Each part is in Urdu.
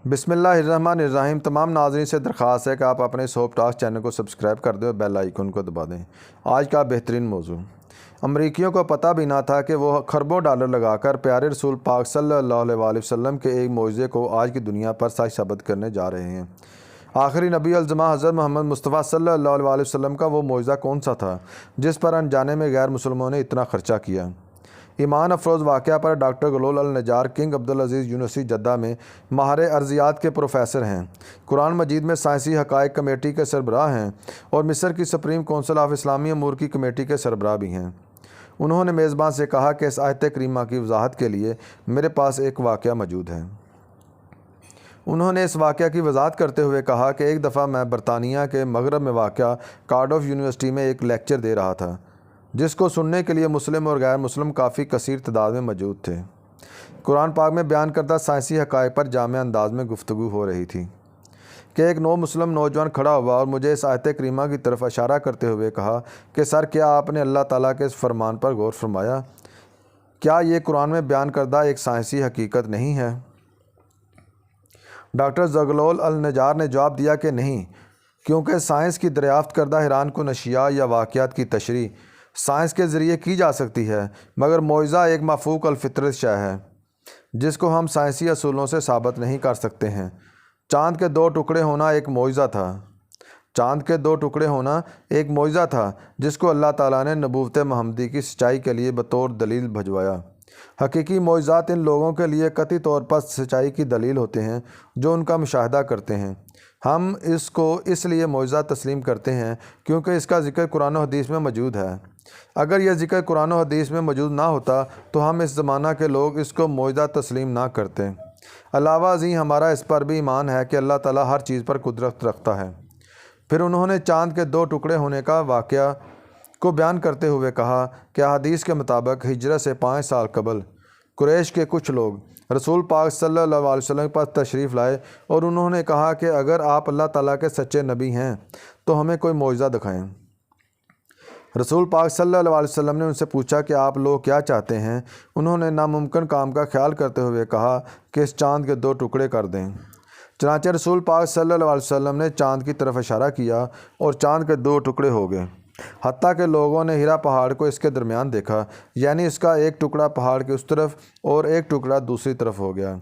بسم اللہ الرحمن الرحیم۔ تمام ناظرین سے درخواست ہے کہ آپ اپنے سوپ ٹاک چینل کو سبسکرائب کر دیں اور بیل آئیکن کو دبا دیں۔ آج کا بہترین موضوع، امریکیوں کو پتہ بھی نہ تھا کہ وہ کھربوں ڈالر لگا کر پیارے رسول پاک صلی اللہ علیہ وآلہ وسلم کے ایک معجزے کو آج کی دنیا پر سچ ثابت کرنے جا رہے ہیں۔ آخری نبی الزماں حضرت محمد مصطفیٰ صلی اللہ علیہ وآلہ وسلم کا وہ معجزہ کون سا تھا جس پر انجانے میں غیر مسلمانوں نے اتنا خرچہ کیا؟ ایمان افروز واقعہ پر ڈاکٹر گلول النجار کنگ عبدالعزیز یونیورسٹی جدہ میں ماہر ارضیات کے پروفیسر ہیں، قرآن مجید میں سائنسی حقائق کمیٹی کے سربراہ ہیں اور مصر کی سپریم کونسل آف اسلامی امور کی کمیٹی کے سربراہ بھی ہیں۔ انہوں نے میزبان سے کہا کہ اس آیت کریمہ کی وضاحت کے لیے میرے پاس ایک واقعہ موجود ہے۔ انہوں نے اس واقعہ کی وضاحت کرتے ہوئے کہا کہ ایک دفعہ میں برطانیہ کے مغرب میں واقع کارڈف یونیورسٹی میں ایک لیکچر دے رہا تھا جس کو سننے کے لیے مسلم اور غیر مسلم کافی کثیر تعداد میں موجود تھے۔ قرآن پاک میں بیان کردہ سائنسی حقائق پر جامع انداز میں گفتگو ہو رہی تھی کہ ایک نو مسلم نوجوان کھڑا ہوا اور مجھے اس آیت کریمہ کی طرف اشارہ کرتے ہوئے کہا کہ سر، کیا آپ نے اللہ تعالیٰ کے اس فرمان پر غور فرمایا؟ کیا یہ قرآن میں بیان کردہ ایک سائنسی حقیقت نہیں ہے؟ ڈاکٹر زغلول النجار نے جواب دیا کہ نہیں، کیونکہ سائنس کی دریافت کردہ حیران کن اشیاء یا واقعات کی تشریح سائنس کے ذریعے کی جا سکتی ہے، مگر معجزہ ایک مفوق الفطرت شے ہے جس کو ہم سائنسی اصولوں سے ثابت نہیں کر سکتے ہیں۔ چاند کے دو ٹکڑے ہونا ایک معجزہ تھا۔ چاند کے دو ٹکڑے ہونا ایک معجزہ تھا جس کو اللہ تعالیٰ نے نبوت محمدی کی سچائی کے لیے بطور دلیل بھجوایا۔ حقیقی معجزات ان لوگوں کے لیے قطعی طور پر سچائی کی دلیل ہوتے ہیں جو ان کا مشاہدہ کرتے ہیں۔ ہم اس کو اس لیے معجزہ تسلیم کرتے ہیں کیونکہ اس کا ذکر قرآن و حدیث میں موجود ہے۔ اگر یہ ذکر قرآن و حدیث میں موجود نہ ہوتا تو ہم اس زمانہ کے لوگ اس کو معجزہ تسلیم نہ کرتے۔ علاوہ ازیں ہمارا اس پر بھی ایمان ہے کہ اللہ تعالیٰ ہر چیز پر قدرت رکھتا ہے۔ پھر انہوں نے چاند کے دو ٹکڑے ہونے کا واقعہ کو بیان کرتے ہوئے کہا کہ احادیث کے مطابق ہجرت سے 5 سال قبل قریش کے کچھ لوگ رسول پاک صلی اللہ علیہ وسلم پر تشریف لائے اور انہوں نے کہا کہ اگر آپ اللہ تعالیٰ کے سچے نبی ہیں تو ہمیں کوئی معجزہ دکھائیں۔ رسول پاک صلی اللہ علیہ وسلم نے ان سے پوچھا کہ آپ لوگ کیا چاہتے ہیں؟ انہوں نے ناممکن کام کا خیال کرتے ہوئے کہا کہ اس چاند کے 2 ٹکڑے کر دیں۔ چنانچہ رسول پاک صلی اللہ علیہ وسلم نے چاند کی طرف اشارہ کیا اور چاند کے 2 ٹکڑے ہو گئے، حتیٰ کہ لوگوں نے ہیرا پہاڑ کو اس کے درمیان دیکھا، یعنی اس کا ایک ٹکڑا پہاڑ کے اس طرف اور ایک ٹکڑا دوسری طرف ہو گیا۔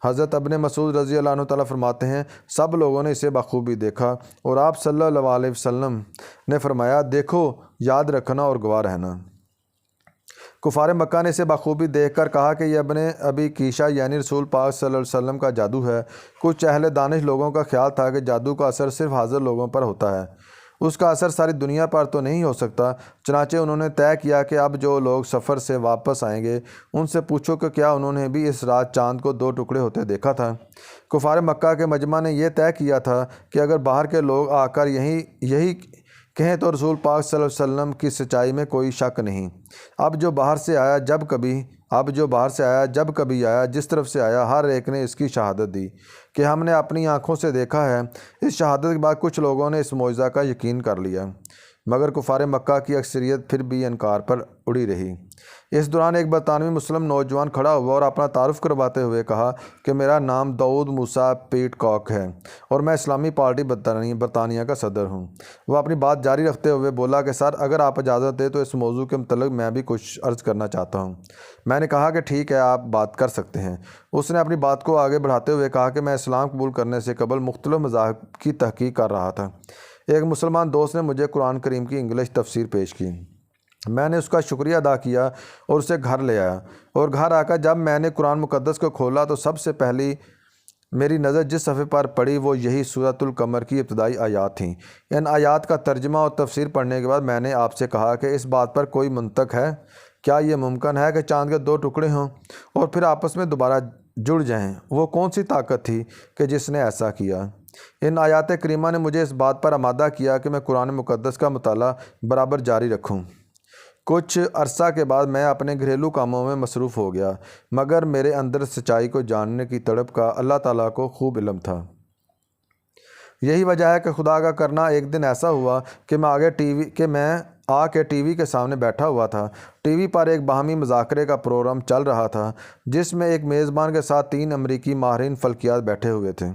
حضرت ابن مسعود رضی اللہ عنہ تعالیٰ فرماتے ہیں، سب لوگوں نے اسے بخوبی دیکھا اور آپ صلی اللہ علیہ وسلم نے فرمایا، دیکھو، یاد رکھنا اور گواہ رہنا۔ کفار مکہ نے اسے بخوبی دیکھ کر کہا کہ یہ ابن ابی کیشا یعنی رسول پاک صلی اللہ علیہ وسلم کا جادو ہے۔ کچھ اہل دانش لوگوں کا خیال تھا کہ جادو کا اثر صرف حاضر لوگوں پر ہوتا ہے، اس کا اثر ساری دنیا پر تو نہیں ہو سکتا۔ چنانچہ انہوں نے طے کیا کہ اب جو لوگ سفر سے واپس آئیں گے ان سے پوچھو کہ کیا انہوں نے بھی اس رات چاند کو 2 ٹکڑے ہوتے دیکھا تھا۔ کفار مکہ کے مجمع نے یہ طے کیا تھا کہ اگر باہر کے لوگ آ کر یہی کہیں تو رسول پاک صلی اللہ علیہ وسلم کی سچائی میں کوئی شک نہیں۔ اب جو باہر سے آیا جب کبھی آیا، جس طرف سے آیا، ہر ایک نے اس کی شہادت دی کہ ہم نے اپنی آنکھوں سے دیکھا ہے۔ اس شہادت کے بعد کچھ لوگوں نے اس معجزہ کا یقین کر لیا، مگر کفار مکہ کی اکثریت پھر بھی انکار پر اڑی رہی۔ اس دوران ایک برطانوی مسلم نوجوان کھڑا ہوا اور اپنا تعارف کرواتے ہوئے کہا کہ میرا نام داؤد موسیٰ پیٹ کاک ہے اور میں اسلامی پارٹی برطانیہ کا صدر ہوں۔ وہ اپنی بات جاری رکھتے ہوئے بولا کہ سر، اگر آپ اجازت دیں تو اس موضوع کے متعلق میں بھی کچھ عرض کرنا چاہتا ہوں۔ میں نے کہا کہ ٹھیک ہے، آپ بات کر سکتے ہیں۔ اس نے اپنی بات کو آگے بڑھاتے ہوئے کہا کہ میں اسلام قبول کرنے سے قبل مختلف مذاہب کی تحقیق کر رہا تھا۔ ایک مسلمان دوست نے مجھے قرآن کریم کی انگلش تفسیر پیش کی، میں نے اس کا شکریہ ادا کیا اور اسے گھر لے آیا، اور گھر آ کر جب میں نے قرآن مقدس کو کھولا تو سب سے پہلی میری نظر جس صفحے پر پڑی وہ یہی سورۃ القمر کی ابتدائی آیات تھیں۔ ان آیات کا ترجمہ اور تفسیر پڑھنے کے بعد میں نے آپ سے کہا کہ اس بات پر کوئی منطق ہے؟ کیا یہ ممکن ہے کہ چاند کے 2 ٹکڑے ہوں اور پھر آپس میں دوبارہ جڑ جائیں؟ وہ کون سی طاقت تھی کہ جس نے ایسا کیا؟ ان آیات کریمہ نے مجھے اس بات پر آمادہ کیا کہ میں قرآن مقدس کا مطالعہ برابر جاری رکھوں۔ کچھ عرصہ کے بعد میں اپنے گھریلو کاموں میں مصروف ہو گیا، مگر میرے اندر سچائی کو جاننے کی تڑپ کا اللہ تعالیٰ کو خوب علم تھا۔ یہی وجہ ہے کہ خدا کا کرنا ایک دن ایسا ہوا کہ میں آ کے ٹی وی کے سامنے بیٹھا ہوا تھا۔ ٹی وی پر ایک باہمی مذاکرے کا پروگرام چل رہا تھا جس میں ایک میزبان کے ساتھ 3 امریکی ماہرین فلکیات بیٹھے ہوئے تھے۔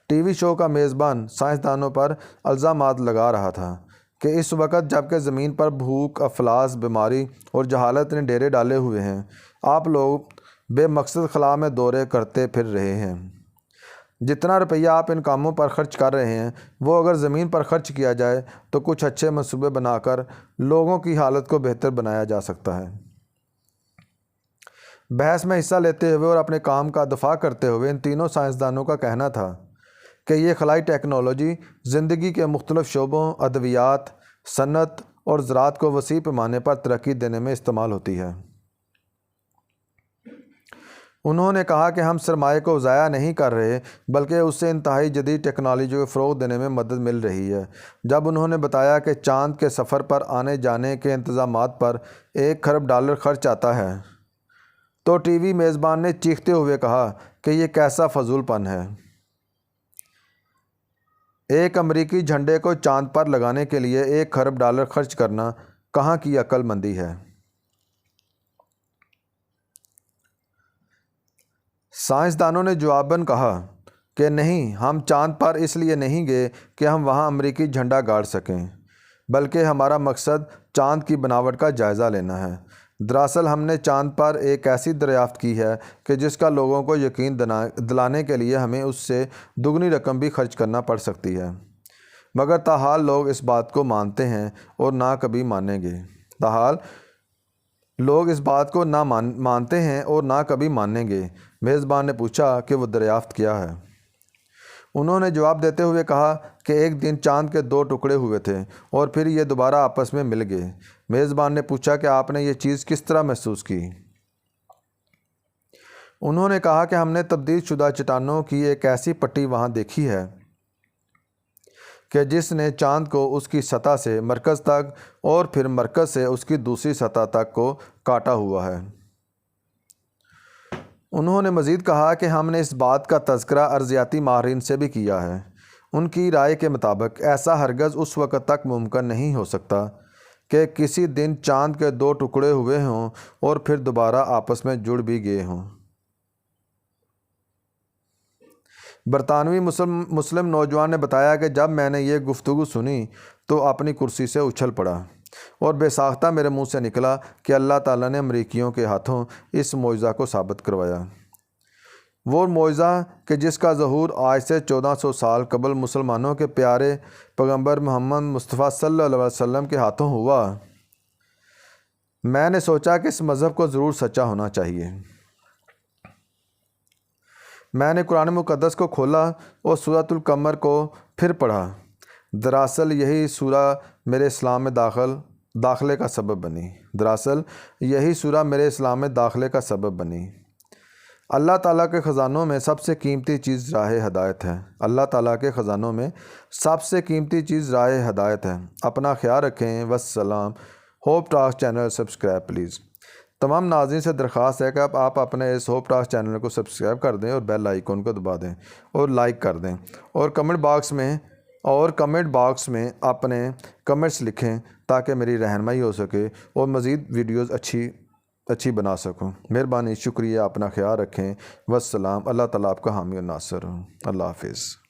ٹی وی شو کا میزبان سائنسدانوں پر الزامات لگا رہا تھا کہ اس وقت جبکہ زمین پر بھوک، افلاس، بیماری اور جہالت نے ڈیرے ڈالے ہوئے ہیں، آپ لوگ بے مقصد خلا میں دورے کرتے پھر رہے ہیں۔ جتنا روپیہ آپ ان کاموں پر خرچ کر رہے ہیں وہ اگر زمین پر خرچ کیا جائے تو کچھ اچھے منصوبے بنا کر لوگوں کی حالت کو بہتر بنایا جا سکتا ہے۔ بحث میں حصہ لیتے ہوئے اور اپنے کام کا دفاع کرتے ہوئے ان تینوں سائنسدانوں کا کہنا تھا کہ یہ خلائی ٹیکنالوجی زندگی کے مختلف شعبوں، ادویات، صنعت اور زراعت کو وسیع پیمانے پر ترقی دینے میں استعمال ہوتی ہے۔ انہوں نے کہا کہ ہم سرمایہ کو ضائع نہیں کر رہے بلکہ اس سے انتہائی جدید ٹیکنالوجی کو فروغ دینے میں مدد مل رہی ہے۔ جب انہوں نے بتایا کہ چاند کے سفر پر آنے جانے کے انتظامات پر $1 کھرب خرچ آتا ہے تو ٹی وی میزبان نے چیختے ہوئے کہا کہ یہ کیسا فضول پن ہے۔ ایک امریکی جھنڈے کو چاند پر لگانے کے لیے $1 کھرب خرچ کرنا کہاں کی عقل مندی ہے۔ سائنسدانوں نے جواباً کہا کہ نہیں، ہم چاند پر اس لیے نہیں گئے کہ ہم وہاں امریکی جھنڈا گاڑ سکیں، بلکہ ہمارا مقصد چاند کی بناوٹ کا جائزہ لینا ہے۔ دراصل ہم نے چاند پر ایک ایسی دریافت کی ہے کہ جس کا لوگوں کو یقین دلانے کے لیے ہمیں اس سے دگنی رقم بھی خرچ کرنا پڑ سکتی ہے، مگر تاحال لوگ اس بات کو مانتے ہیں اور نہ کبھی مانیں گے۔ مانتے ہیں اور نہ کبھی مانیں گے۔ میزبان نے پوچھا کہ وہ دریافت کیا ہے؟ انہوں نے جواب دیتے ہوئے کہا کہ ایک دن چاند کے 2 ٹکڑے ہوئے تھے اور پھر یہ دوبارہ آپس میں مل گئے۔ میزبان نے پوچھا کہ آپ نے یہ چیز کس طرح محسوس کی؟ انہوں نے کہا کہ ہم نے تبدیل شدہ چٹانوں کی ایک ایسی پٹی وہاں دیکھی ہے کہ جس نے چاند کو اس کی سطح سے مرکز تک اور پھر مرکز سے اس کی دوسری سطح تک کو کاٹا ہوا ہے۔ انہوں نے مزید کہا کہ ہم نے اس بات کا تذکرہ ارضیاتی ماہرین سے بھی کیا ہے۔ ان کی رائے کے مطابق ایسا ہرگز اس وقت تک ممکن نہیں ہو سکتا کہ کسی دن چاند کے 2 ٹکڑے ہوئے ہوں اور پھر دوبارہ آپس میں جڑ بھی گئے ہوں۔ برطانوی مسلم نوجوان نے بتایا کہ جب میں نے یہ گفتگو سنی تو اپنی کرسی سے اچھل پڑا اور بے ساختہ میرے منہ سے نکلا کہ اللہ تعالیٰ نے امریکیوں کے ہاتھوں اس معجزہ کو ثابت کروایا۔ وہ معجزہ کہ جس کا ظہور آج سے 1400 سال قبل مسلمانوں کے پیارے پیغمبر محمد مصطفیٰ صلی اللہ علیہ وسلم کے ہاتھوں ہوا۔ میں نے سوچا کہ اس مذہب کو ضرور سچا ہونا چاہیے۔ میں نے قرآن مقدس کو کھولا اور سورۃ القمر کو پھر پڑھا۔ دراصل یہی سورہ میرے اسلام میں داخلے کا سبب بنی۔ اللہ تعالیٰ کے خزانوں میں سب سے قیمتی چیز راہ ہدایت ہے۔ اللہ تعالیٰ کے خزانوں میں سب سے قیمتی چیز راہ ہدایت ہے۔ اپنا خیال رکھیں۔ والسلام۔ Hope talk channel subscribe please. تمام ناظرین سے درخواست ہے کہ آپ اپنے اس ہوپ ٹاک چینل کو سبسکرائب کر دیں اور بیل آئیکن کو دبا دیں اور لائک کر دیں اور کمنٹ باکس میں اپنے کمنٹس لکھیں تاکہ میری رہنمائی ہو سکے اور مزید ویڈیوز اچھی بنا سکوں۔ مہربانی، شکریہ، اپنا خیال رکھیں۔ والسلام۔ اللہ تعالیٰ آپ کا حامی و ناصر ہوں۔ اللہ حافظ۔